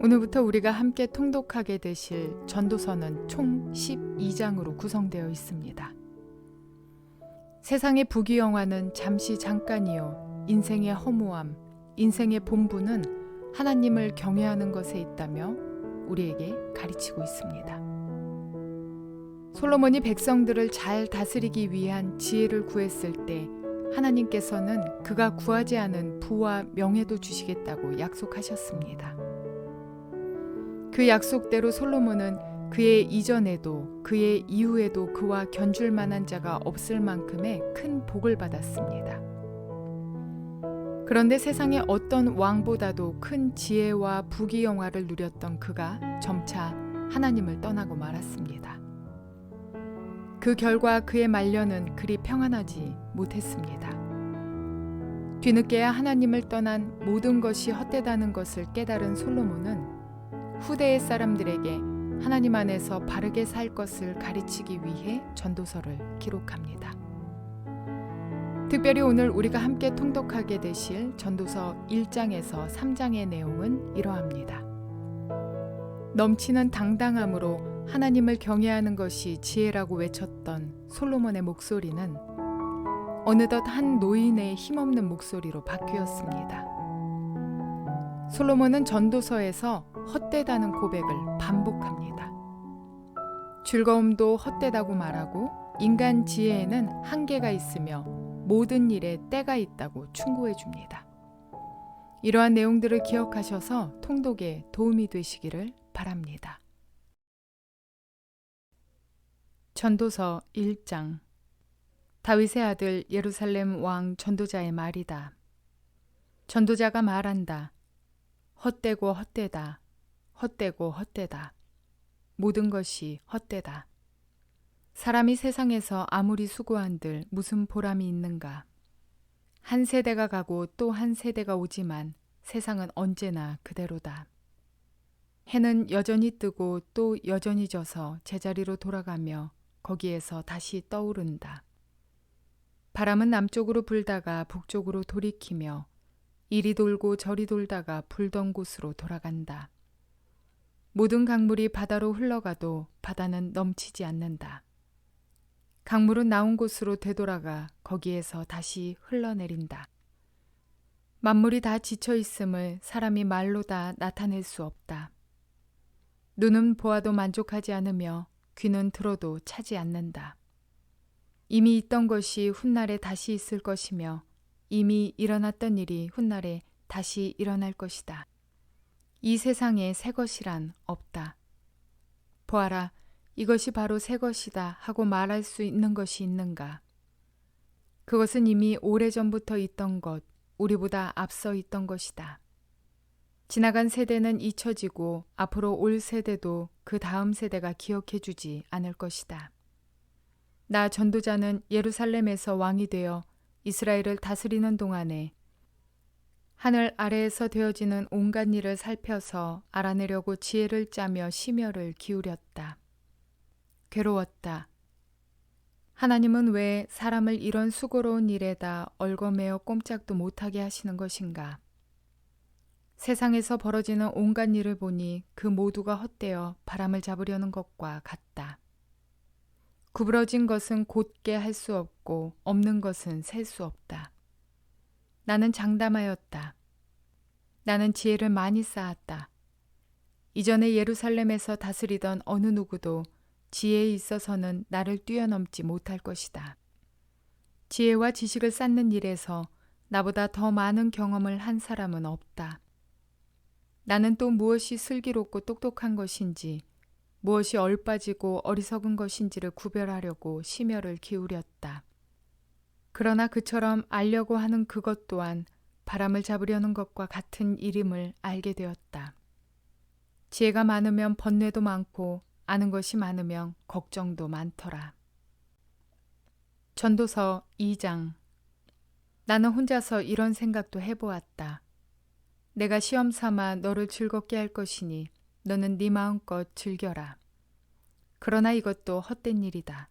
오늘부터 우리가 함께 통독하게 되실 전도서는 총 12장으로 구성되어 있습니다. 세상의 부귀영화는 잠시 잠깐이요. 인생의 허무함, 인생의 본분은 하나님을 경외하는 것에 있다며 우리에게 가르치고 있습니다. 솔로몬이 백성들을 잘 다스리기 위한 지혜를 구했을 때 하나님께서는 그가 구하지 않은 부와 명예도 주시겠다고 약속하셨습니다. 그 약속대로 솔로몬은 그의 이전에도 그의 이후에도 그와 견줄 만한 자가 없을 만큼의 큰 복을 받았습니다. 그런데 세상의 어떤 왕보다도 큰 지혜와 부귀영화를 누렸던 그가 점차 하나님을 떠나고 말았습니다. 그 결과 그의 말년은 그리 평안하지 못했습니다. 뒤늦게야 하나님을 떠난 모든 것이 헛되다는 것을 깨달은 솔로몬은 후대의 사람들에게 하나님 안에서 바르게 살 것을 가르치기 위해 전도서를 기록합니다. 특별히 오늘 우리가 함께 통독하게 되실 전도서 1장에서 3장의 내용은 이러합니다. 넘치는 당당함으로 하나님을 경외하는 것이 지혜라고 외쳤던 솔로몬의 목소리는 어느덧 한 노인의 힘없는 목소리로 바뀌었습니다. 솔로몬은 전도서에서 헛되다는 고백을 반복합니다. 즐거움도 헛되다고 말하고 인간 지혜에는 한계가 있으며 모든 일에 때가 있다고 충고해 줍니다. 이러한 내용들을 기억하셔서 통독에 도움이 되시기를 바랍니다. 전도서 1장. 다윗의 아들 예루살렘 왕 전도자의 말이다. 전도자가 말한다. 헛되고 헛되다. 헛되고 헛되다. 모든 것이 헛되다. 사람이 세상에서 아무리 수고한들 무슨 보람이 있는가. 한 세대가 가고 또 한 세대가 오지만 세상은 언제나 그대로다. 해는 여전히 뜨고 또 여전히 져서 제자리로 돌아가며 거기에서 다시 떠오른다. 바람은 남쪽으로 불다가 북쪽으로 돌이키며 이리 돌고 저리 돌다가 불던 곳으로 돌아간다. 모든 강물이 바다로 흘러가도 바다는 넘치지 않는다. 강물은 나온 곳으로 되돌아가 거기에서 다시 흘러내린다. 만물이 다 지쳐 있음을 사람이 말로 다 나타낼 수 없다. 눈은 보아도 만족하지 않으며 귀는 들어도 차지 않는다. 이미 있던 것이 훗날에 다시 있을 것이며 이미 일어났던 일이 훗날에 다시 일어날 것이다. 이 세상에 새 것이란 없다. 보아라, 이것이 바로 새 것이다 하고 말할 수 있는 것이 있는가? 그것은 이미 오래전부터 있던 것, 우리보다 앞서 있던 것이다. 지나간 세대는 잊혀지고 앞으로 올 세대도 그 다음 세대가 기억해주지 않을 것이다. 나 전도자는 예루살렘에서 왕이 되어 이스라엘을 다스리는 동안에 하늘 아래에서 되어지는 온갖 일을 살펴서 알아내려고 지혜를 짜며 심혈을 기울였다. 괴로웠다. 하나님은 왜 사람을 이런 수고로운 일에다 얽어매어 꼼짝도 못하게 하시는 것인가? 세상에서 벌어지는 온갖 일을 보니 그 모두가 헛되어 바람을 잡으려는 것과 같다. 구부러진 것은 곧게 할 수 없고 없는 것은 셀 수 없다. 나는 장담하였다. 나는 지혜를 많이 쌓았다. 이전에 예루살렘에서 다스리던 어느 누구도 지혜에 있어서는 나를 뛰어넘지 못할 것이다. 지혜와 지식을 쌓는 일에서 나보다 더 많은 경험을 한 사람은 없다. 나는 또 무엇이 슬기롭고 똑똑한 것인지 무엇이 얼빠지고 어리석은 것인지를 구별하려고 심혈을 기울였다. 그러나 그처럼 알려고 하는 그것 또한 바람을 잡으려는 것과 같은 일임을 알게 되었다. 지혜가 많으면 번뇌도 많고 아는 것이 많으면 걱정도 많더라. 전도서 2장. 나는 혼자서 이런 생각도 해보았다. 내가 시험 삼아 너를 즐겁게 할 것이니 너는 네 마음껏 즐겨라. 그러나 이것도 헛된 일이다.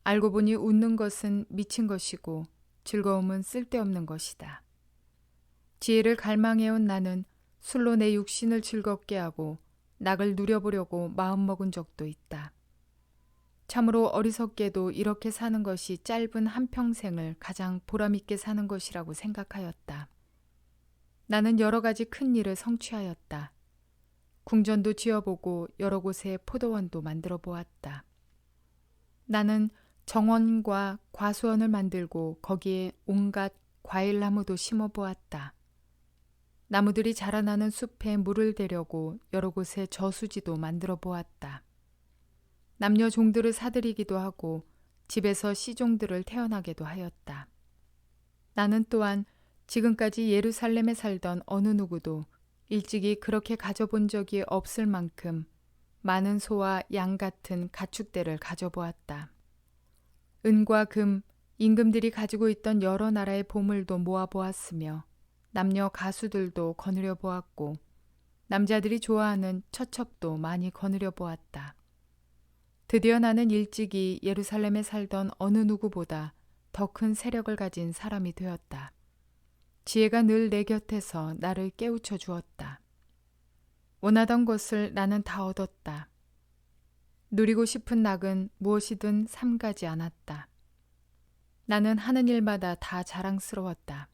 알고 보니 웃는 것은 미친 것이고 즐거움은 쓸데없는 것이다. 지혜를 갈망해온 나는 술로 내 육신을 즐겁게 하고 낙을 누려보려고 마음먹은 적도 있다. 참으로 어리석게도 이렇게 사는 것이 짧은 한평생을 가장 보람있게 사는 것이라고 생각하였다. 나는 여러 가지 큰 일을 성취하였다. 궁전도 지어보고 여러 곳에 포도원도 만들어 보았다. 나는 정원과 과수원을 만들고 거기에 온갖 과일나무도 심어 보았다. 나무들이 자라나는 숲에 물을 대려고 여러 곳에 저수지도 만들어 보았다. 남녀 종들을 사들이기도 하고 집에서 씨종들을 태어나게도 하였다. 나는 또한 지금까지 예루살렘에 살던 어느 누구도 일찍이 그렇게 가져본 적이 없을 만큼 많은 소와 양 같은 가축대를 가져보았다. 은과 금, 임금들이 가지고 있던 여러 나라의 보물도 모아보았으며 남녀 가수들도 거느려 보았고 남자들이 좋아하는 처첩도 많이 거느려 보았다. 드디어 나는 일찍이 예루살렘에 살던 어느 누구보다 더 큰 세력을 가진 사람이 되었다. 지혜가 늘 내 곁에서 나를 깨우쳐 주었다. 원하던 것을 나는 다 얻었다. 누리고 싶은 낙은 무엇이든 삼가지 않았다. 나는 하는 일마다 다 자랑스러웠다.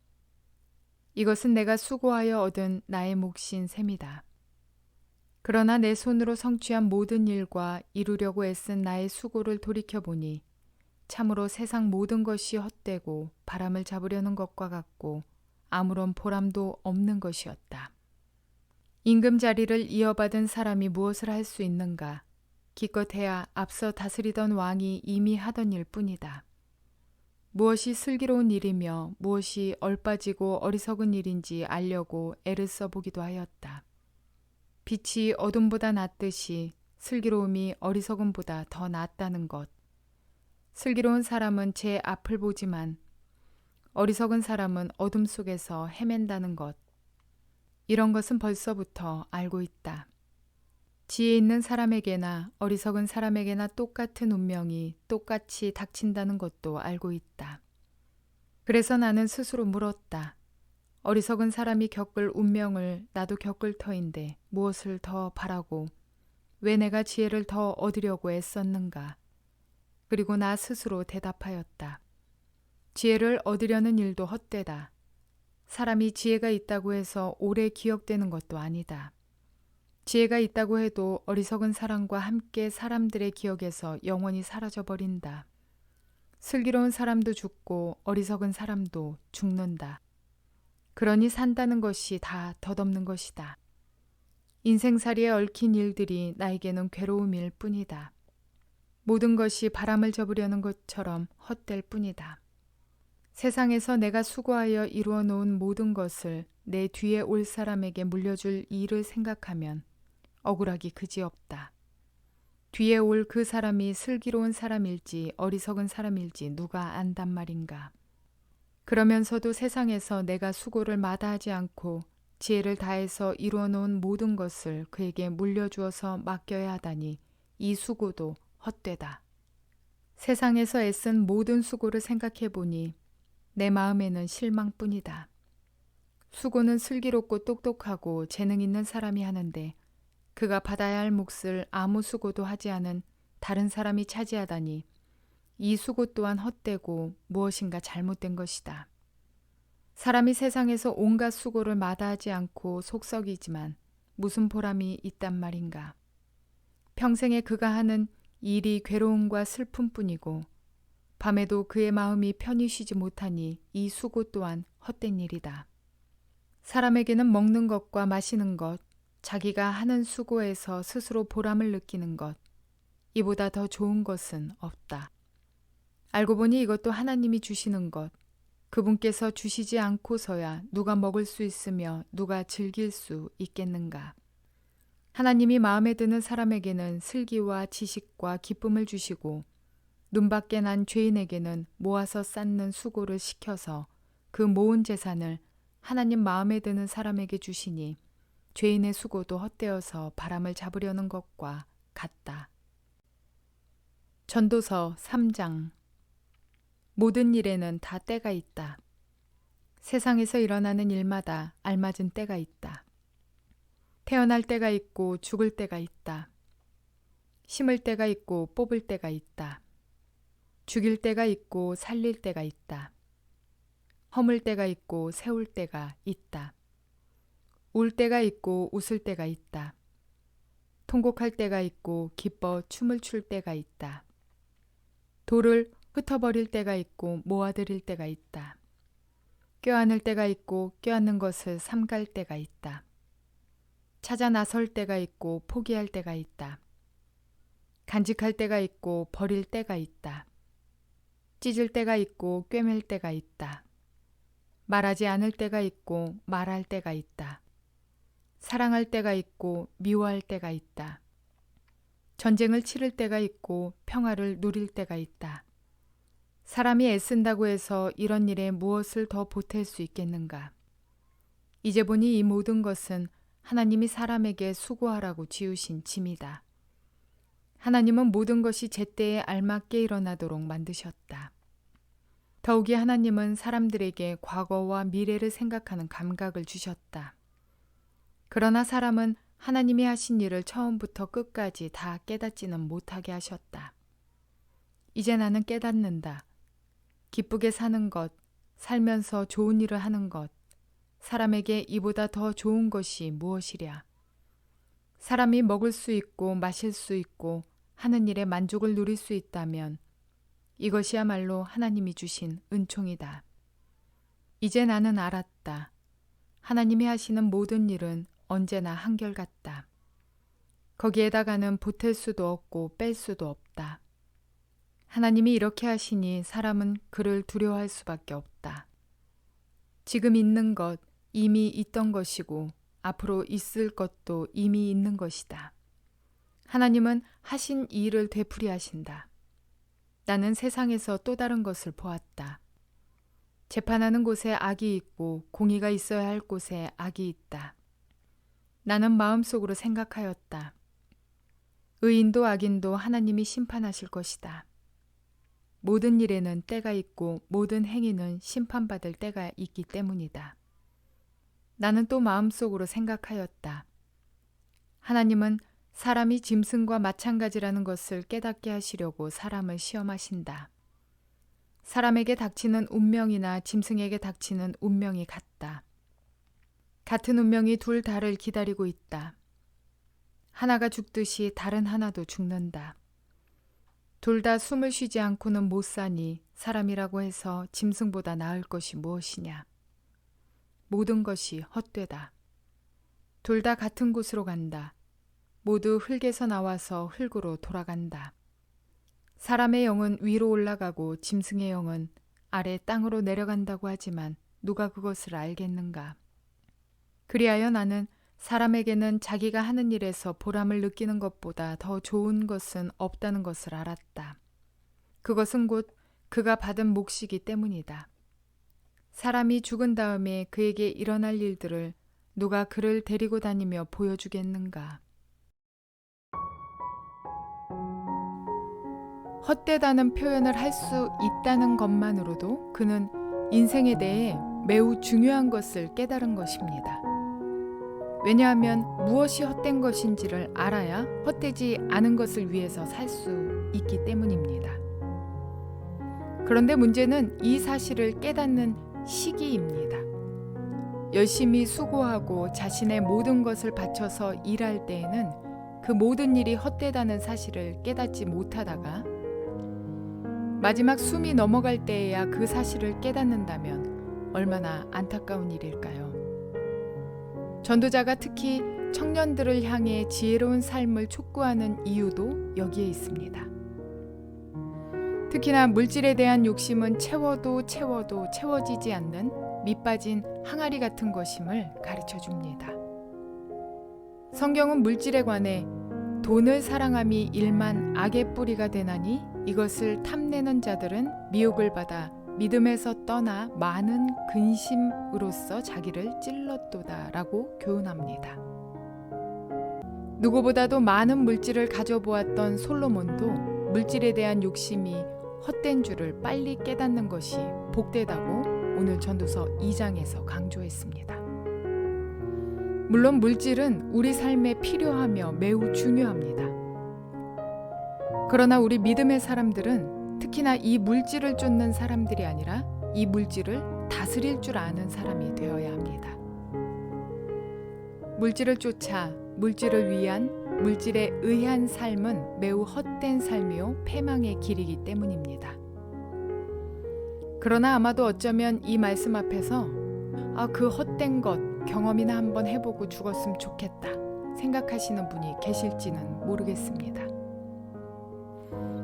이것은 내가 수고하여 얻은 나의 몫인 셈이다. 그러나 내 손으로 성취한 모든 일과 이루려고 애쓴 나의 수고를 돌이켜보니 참으로 세상 모든 것이 헛되고 바람을 잡으려는 것과 같고 아무런 보람도 없는 것이었다. 임금 자리를 이어받은 사람이 무엇을 할 수 있는가? 기껏해야 앞서 다스리던 왕이 이미 하던 일뿐이다. 무엇이 슬기로운 일이며 무엇이 얼빠지고 어리석은 일인지 알려고 애를 써보기도 하였다. 빛이 어둠보다 낫듯이 슬기로움이 어리석음보다 더 낫다는 것. 슬기로운 사람은 제 앞을 보지만 어리석은 사람은 어둠 속에서 헤맨다는 것. 이런 것은 벌써부터 알고 있다. 지혜 있는 사람에게나 어리석은 사람에게나 똑같은 운명이 똑같이 닥친다는 것도 알고 있다. 그래서 나는 스스로 물었다. 어리석은 사람이 겪을 운명을 나도 겪을 터인데 무엇을 더 바라고 왜 내가 지혜를 더 얻으려고 애썼는가. 그리고 나 스스로 대답하였다. 지혜를 얻으려는 일도 헛되다. 사람이 지혜가 있다고 해서 오래 기억되는 것도 아니다. 지혜가 있다고 해도 어리석은 사람과 함께 사람들의 기억에서 영원히 사라져버린다. 슬기로운 사람도 죽고 어리석은 사람도 죽는다. 그러니 산다는 것이 다 덧없는 것이다. 인생살이에 얽힌 일들이 나에게는 괴로움일 뿐이다. 모든 것이 바람을 접으려는 것처럼 헛될 뿐이다. 세상에서 내가 수고하여 이루어 놓은 모든 것을 내 뒤에 올 사람에게 물려줄 일을 생각하면 억울하기 그지없다. 뒤에 올 그 사람이 슬기로운 사람일지 어리석은 사람일지 누가 안단 말인가. 그러면서도 세상에서 내가 수고를 마다하지 않고 지혜를 다해서 이루어 놓은 모든 것을 그에게 물려주어서 맡겨야 하다니 이 수고도 헛되다. 세상에서 애쓴 모든 수고를 생각해 보니 내 마음에는 실망뿐이다. 수고는 슬기롭고 똑똑하고 재능 있는 사람이 하는데 그가 받아야 할 몫을 아무 수고도 하지 않은 다른 사람이 차지하다니 이 수고 또한 헛되고 무엇인가 잘못된 것이다. 사람이 세상에서 온갖 수고를 마다하지 않고 속썩이지만 무슨 보람이 있단 말인가. 평생에 그가 하는 일이 괴로움과 슬픔뿐이고 밤에도 그의 마음이 편히 쉬지 못하니 이 수고 또한 헛된 일이다. 사람에게는 먹는 것과 마시는 것, 자기가 하는 수고에서 스스로 보람을 느끼는 것, 이보다 더 좋은 것은 없다. 알고 보니 이것도 하나님이 주시는 것, 그분께서 주시지 않고서야 누가 먹을 수 있으며 누가 즐길 수 있겠는가. 하나님이 마음에 드는 사람에게는 슬기와 지식과 기쁨을 주시고 눈밖에 난 죄인에게는 모아서 쌓는 수고를 시켜서 그 모은 재산을 하나님 마음에 드는 사람에게 주시니 죄인의 수고도 헛되어서 바람을 잡으려는 것과 같다. 전도서 3장. 모든 일에는 다 때가 있다. 세상에서 일어나는 일마다 알맞은 때가 있다. 태어날 때가 있고 죽을 때가 있다. 심을 때가 있고 뽑을 때가 있다. 죽일 때가 있고 살릴 때가 있다. 허물 때가 있고 세울 때가 있다. 울 때가 있고 웃을 때가 있다. 통곡할 때가 있고 기뻐 춤을 출 때가 있다. 돌을 흩어버릴 때가 있고 모아들일 때가 있다. 껴안을 때가 있고 껴안는 것을 삼갈 때가 있다. 찾아 나설 때가 있고 포기할 때가 있다. 간직할 때가 있고 버릴 때가 있다. 찢을 때가 있고 꿰맬 때가 있다. 말하지 않을 때가 있고 말할 때가 있다. 사랑할 때가 있고 미워할 때가 있다. 전쟁을 치를 때가 있고 평화를 누릴 때가 있다. 사람이 애쓴다고 해서 이런 일에 무엇을 더 보탤 수 있겠는가? 이제 보니 이 모든 것은 하나님이 사람에게 수고하라고 지으신 짐이다. 하나님은 모든 것이 제때에 알맞게 일어나도록 만드셨다. 더욱이 하나님은 사람들에게 과거와 미래를 생각하는 감각을 주셨다. 그러나 사람은 하나님이 하신 일을 처음부터 끝까지 다 깨닫지는 못하게 하셨다. 이제 나는 깨닫는다. 기쁘게 사는 것, 살면서 좋은 일을 하는 것, 사람에게 이보다 더 좋은 것이 무엇이랴. 사람이 먹을 수 있고 마실 수 있고 하는 일에 만족을 누릴 수 있다면 이것이야말로 하나님이 주신 은총이다. 이제 나는 알았다. 하나님이 하시는 모든 일은 언제나 한결같다. 거기에다가는 보탤 수도 없고 뺄 수도 없다. 하나님이 이렇게 하시니 사람은 그를 두려워할 수밖에 없다. 지금 있는 것 이미 있던 것이고 앞으로 있을 것도 이미 있는 것이다. 하나님은 하신 일을 되풀이하신다. 나는 세상에서 또 다른 것을 보았다. 재판하는 곳에 악이 있고 공의가 있어야 할 곳에 악이 있다. 나는 마음속으로 생각하였다. 의인도 악인도 하나님이 심판하실 것이다. 모든 일에는 때가 있고 모든 행위는 심판받을 때가 있기 때문이다. 나는 또 마음속으로 생각하였다. 하나님은 사람이 짐승과 마찬가지라는 것을 깨닫게 하시려고 사람을 시험하신다. 사람에게 닥치는 운명이나 짐승에게 닥치는 운명이 같다. 같은 운명이 둘 다를 기다리고 있다. 하나가 죽듯이 다른 하나도 죽는다. 둘 다 숨을 쉬지 않고는 못 사니 사람이라고 해서 짐승보다 나을 것이 무엇이냐. 모든 것이 헛되다. 둘 다 같은 곳으로 간다. 모두 흙에서 나와서 흙으로 돌아간다. 사람의 영은 위로 올라가고 짐승의 영은 아래 땅으로 내려간다고 하지만 누가 그것을 알겠는가? 그리하여 나는 사람에게는 자기가 하는 일에서 보람을 느끼는 것보다 더 좋은 것은 없다는 것을 알았다. 그것은 곧 그가 받은 몫이기 때문이다. 사람이 죽은 다음에 그에게 일어날 일들을 누가 그를 데리고 다니며 보여주겠는가? 헛되다는 표현을 할 수 있다는 것만으로도 그는 인생에 대해 매우 중요한 것을 깨달은 것입니다. 왜냐하면 무엇이 헛된 것인지를 알아야 헛되지 않은 것을 위해서 살 수 있기 때문입니다. 그런데 문제는 이 사실을 깨닫는 시기입니다. 열심히 수고하고 자신의 모든 것을 바쳐서 일할 때에는 그 모든 일이 헛되다는 사실을 깨닫지 못하다가 마지막 숨이 넘어갈 때에야 그 사실을 깨닫는다면 얼마나 안타까운 일일까요? 전도자가 특히 청년들을 향해 지혜로운 삶을 촉구하는 이유도 여기에 있습니다. 특히나 물질에 대한 욕심은 채워도 채워지지 않는 밑빠진 항아리 같은 것임을 가르쳐 줍니다. 성경은 물질에 관해 돈을 사랑함이 일만 악의 뿌리가 되나니 이것을 탐내는 자들은 미혹을 받아 믿음에서 떠나 많은 근심으로써 자기를 찔렀도다라고 교훈합니다. 누구보다도 많은 물질을 가져보았던 솔로몬도 물질에 대한 욕심이 헛된 줄을 빨리 깨닫는 것이 복되다고 오늘 전도서 2장에서 강조했습니다. 물론 물질은 우리 삶에 필요하며 매우 중요합니다. 그러나 우리 믿음의 사람들은 특히나 이 물질을 쫓는 사람들이 아니라 이 물질을 다스릴 줄 아는 사람이 되어야 합니다. 물질을 쫓아 물질을 위한, 물질에 의한 삶은 매우 헛된 삶이요 패망의 길이기 때문입니다. 그러나 아마도 어쩌면 이 말씀 앞에서 그 헛된 것 경험이나 한번 해보고 죽었으면 좋겠다 생각하시는 분이 계실지는 모르겠습니다.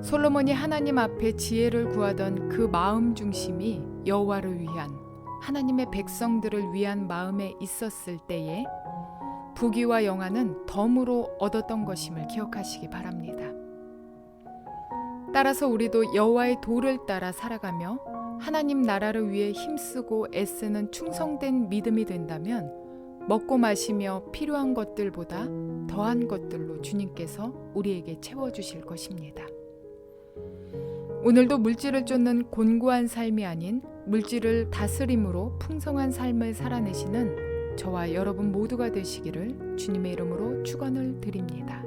솔로몬이 하나님 앞에 지혜를 구하던 그 마음 중심이 여호와를 위한, 하나님의 백성들을 위한 마음에 있었을 때에 부귀와 영화는 덤으로 얻었던 것임을 기억하시기 바랍니다. 따라서 우리도 여호와의 도를 따라 살아가며 하나님 나라를 위해 힘쓰고 애쓰는 충성된 믿음이 된다면 먹고 마시며 필요한 것들보다 더한 것들로 주님께서 우리에게 채워주실 것입니다. 오늘도 물질을 쫓는 곤고한 삶이 아닌 물질을 다스림으로 풍성한 삶을 살아내시는 저와 여러분 모두가 되시기를 주님의 이름으로 축원을 드립니다.